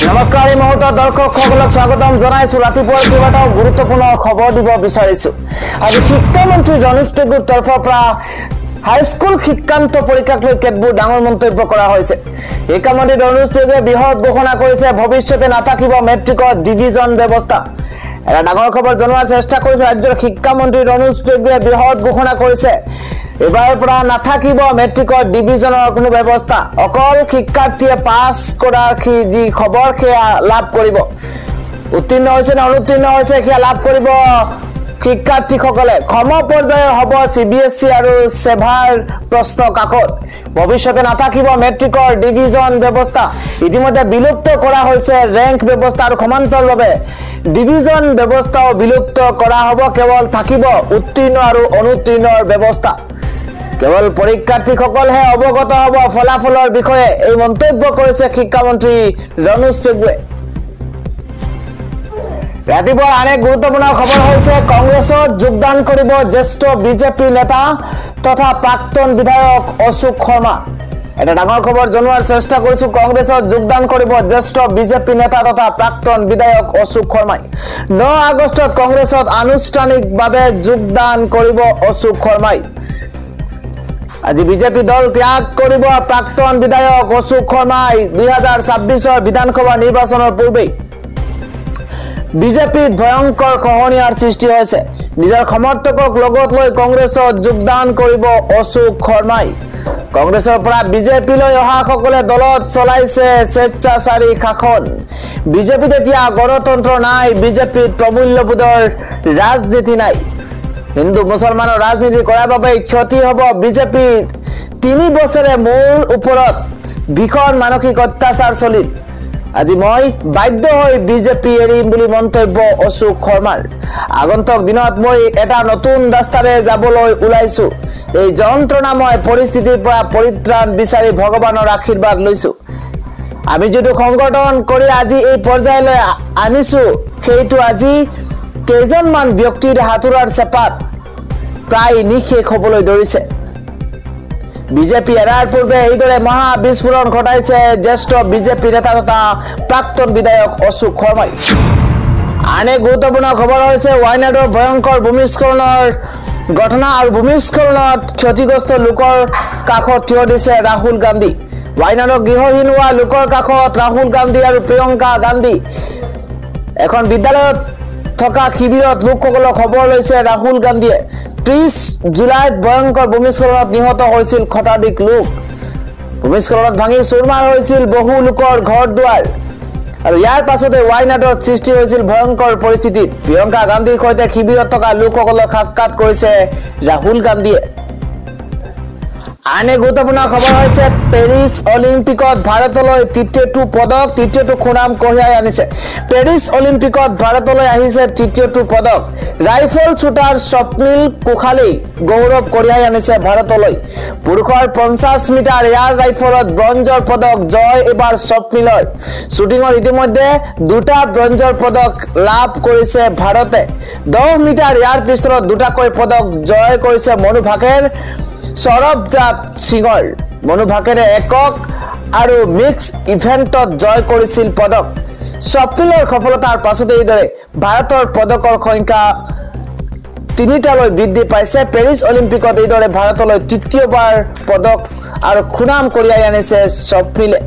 নমস্কাৰ এই মুহূৰ্তত দৰ্শকসকলক স্বাগতম জনাইছো ৰাতিপুৱাৰ কেইবাটাও গুৰুত্বপূৰ্ণ খবৰ দিব বিচাৰিছো আজি শিক্ষামন্ত্ৰী ৰমেশ পেগুৰ তৰফৰ পৰা হাইস্কুল শিক্ষান্ত পৰীক্ষাক লৈ কেতবোৰ ডাঙৰ মন্তব্য কৰা হৈছে শিক্ষামন্ত্ৰী ৰমেশ পেগুৱে বৃহৎ ঘোষণা কৰিছে ভৱিষ্যতে নাথাকিব মেট্ৰিকৰ ডিভিজন ব্যৱস্থা এটা ডাঙৰ খবৰ জনোৱাৰ চেষ্টা কৰিছে ৰাজ্যৰ শিক্ষামন্ত্ৰী ৰমেশ পেগুৱে বৃহৎ ঘোষণা কৰিছে এবাৰ পৰা নাথাকিব মেট্ৰিকৰ ডিভিজনৰ কোনো ব্যৱস্থা অকল শিক্ষাৰ্থীয়ে পাছ কৰাৰ যি খবৰ সেয়া লাভ কৰিব উত্তীৰ্ণ হৈছে না অনুত্তীৰ্ণ হৈছে সেয়া লাভ কৰিব শিক্ষাৰ্থীসকলে সম পৰ্যায়ৰ হ'ব সিবিএসই আৰু সেভাৰ প্ৰশ্ন কাকত ভৱিষ্যতে নাথাকিব মেট্ৰিকৰ ডিভিজন ব্যৱস্থা ইতিমধ্যে বিলুপ্ত কৰা হৈছে ৰেংক ব্যৱস্থা আৰু সমান্তৰালভাৱে ডিভিজন ব্যৱস্থাও বিলুপ্ত কৰা হ'ব কেৱল থাকিব উত্তীৰ্ণ আৰু অনুত্তীৰ্ণৰ ব্যৱস্থা কেৱল পৰীক্ষাৰ্থীসকলহে অৱগত হ'ব ফলাফলৰ বিষয়ে এই মন্তব্য কৰিছে শিক্ষামন্ত্ৰী ৰমেশ পেগুৱে ৰাতিপুৱাৰ আন এক গুৰুত্বপূৰ্ণ খবৰ হৈছে কংগ্ৰেছত যোগদান কৰিব জ্যেষ্ঠ বিজেপি নেতা তথা প্ৰাক্তন বিধায়ক অশোক শৰ্মা এটা ডাঙৰ খবৰ জনোৱাৰ চেষ্টা কৰিছো কংগ্ৰেছত যোগদান কৰিব জ্যেষ্ঠ বিজেপি নেতা তথা প্ৰাক্তন বিধায়ক অশোক শৰ্মাই 9 আগষ্টত কংগ্ৰেছত আনুষ্ঠানিকভাৱে যোগদান কৰিব অশোক শৰ্মাই আজি বিজেপি দল ত্যাগ কৰিব প্ৰাক্তন বিধায়ক অশোক শৰ্মাই 2026 বিধানসভা নিৰ্বাচনৰ পূৰ্বে বিজেপিত ভয়ংকৰ খহনীয়াৰ সৃষ্টি হৈছে নিজৰ সমৰ্থকক লগত লৈ কংগ্ৰেছত যোগদান কৰিব অশোক শৰ্মাই কংগ্ৰেছৰ পৰা বিজেপিলৈ অহা সকলে দলত চলাইছে স্বেচ্ছাচাৰী শাসন বিজেপিত এতিয়া গণতন্ত্ৰ নাই বিজেপিত প্ৰমূল্যবোধৰ ৰাজনীতি নাই হিন্দু মুছলমানৰ ৰাজনীতি কৰাৰ বাবে ক্ষতি হ'ব বিজেপিৰ 3 বছৰে মূৰ ওপৰত ভীষণ মানসিক অত্যাচাৰ চলিল আজি মই বাধ্য হৈ বিজেপি এৰিম বুলি মন্তব্য অশোক শৰ্মাৰ আগন্তুক দিনত মই এটা নতুন ৰাস্তাৰে যাবলৈ ওলাইছো এই যন্ত্ৰণাময় পৰিস্থিতিৰ পৰা পৰিত্ৰাণ বিচাৰি ভগৱানৰ আশীৰ্বাদ লৈছো আমি যেটো সংগঠন কৰি আজি এই পৰ্যায়লৈ আনিছো সেইটো আজি কেইজনমান ব্যক্তিৰ হাতুৰাৰ চেপাত প্ৰায় নিখেষ হ'বলৈ ধৰিছে বিজেপি এৰাৰ পূৰ্বে এইদৰে মহা বিস্ফোৰণ ঘটাইছে জ্যেষ্ঠ বিজেপি নেতা তথা প্ৰাক্তন বিধায়ক অশোক শৰ্মাই আন এক গুৰুত্বপূৰ্ণ খবৰ হৈছে ৱাইনাডৰ ভয়ংকৰ ভূমিস্খলনৰ ঘটনা আৰু ভূমিস্খলনত ক্ষতিগ্ৰস্ত লোকৰ কাষত থিয় দিছে ৰাহুল গান্ধী ৱাইনাডৰ গৃহহীন হোৱা লোকৰ কাষত ৰাহুল গান্ধী আৰু প্ৰিয়ংকা গান্ধী এখন বিদ্যালয়ত থকা শিবিৰত লোকসকলক খবৰ লৈছে ৰাহুল গান্ধীয়ে 30 জুলাইত ভয়ংকৰ ভূমিস্খলনত নিহত হৈছিল শতাধিক লোক ভূমিস্খলনত ভাঙি চুৰমাৰ হৈছিল বহু লোকৰ ঘৰ দুৱাৰ আৰু ইয়াৰ পাছতে ৱাইনাডত সৃষ্টি হৈছিল ভয়ংকৰ পৰিস্থিতিত প্ৰিয়ংকা গান্ধীৰ সৈতে শিবিৰত থকা লোকসকলক সাক্ষাৎ কৰিছে ৰাহুল গান্ধীয়ে আন এক গুৰুত্বপূৰ্ণ খবৰ হৈছে পেৰিছ অলিম্পিকত ভাৰতলৈ তৃতীয়টো পদক তৃতীয়টো সুনাম কঢ়িয়াই আনিছে পেৰিছ অলিম্পিকত ভাৰতলৈ আহিছে তৃতীয়টো পদক ৰাইফল শ্বুটাৰ স্বপ্নিল কুখালী গৌৰৱ কঢ়িয়াই আনিছে ভাৰতলৈ পুৰুষৰ 50 মিটাৰ এয়াৰ ৰাইফলত ব্ৰঞ্জৰ পদক জয় এবাৰ স্বপ্নিলৰ শ্বুটিঙত ইতিমধ্যে দুটা ব্ৰঞ্জৰ পদক লাভ কৰিছে ভাৰতে 10 মিটাৰ এয়াৰ পিস্তলত দুটাকৈ পদক জয় কৰিছে মনু ভাকেৰ সৌৰভজাত সিঙৰ মনু ভাকেৰে একক আৰু মিক্স ইভেন্টত জয় কৰিছিল পদক স্বপ্নিলৰ সফলতাৰ পাছতে এইদৰে ভাৰতৰ পদকৰ সংখ্যা 3টালৈ বৃদ্ধি পাইছে পেৰিছ অলিম্পিকত এইদৰে ভাৰতলৈ তৃতীয়বাৰ পদক আৰু সুনাম কঢ়িয়াই আনিছে স্বপ্নিলে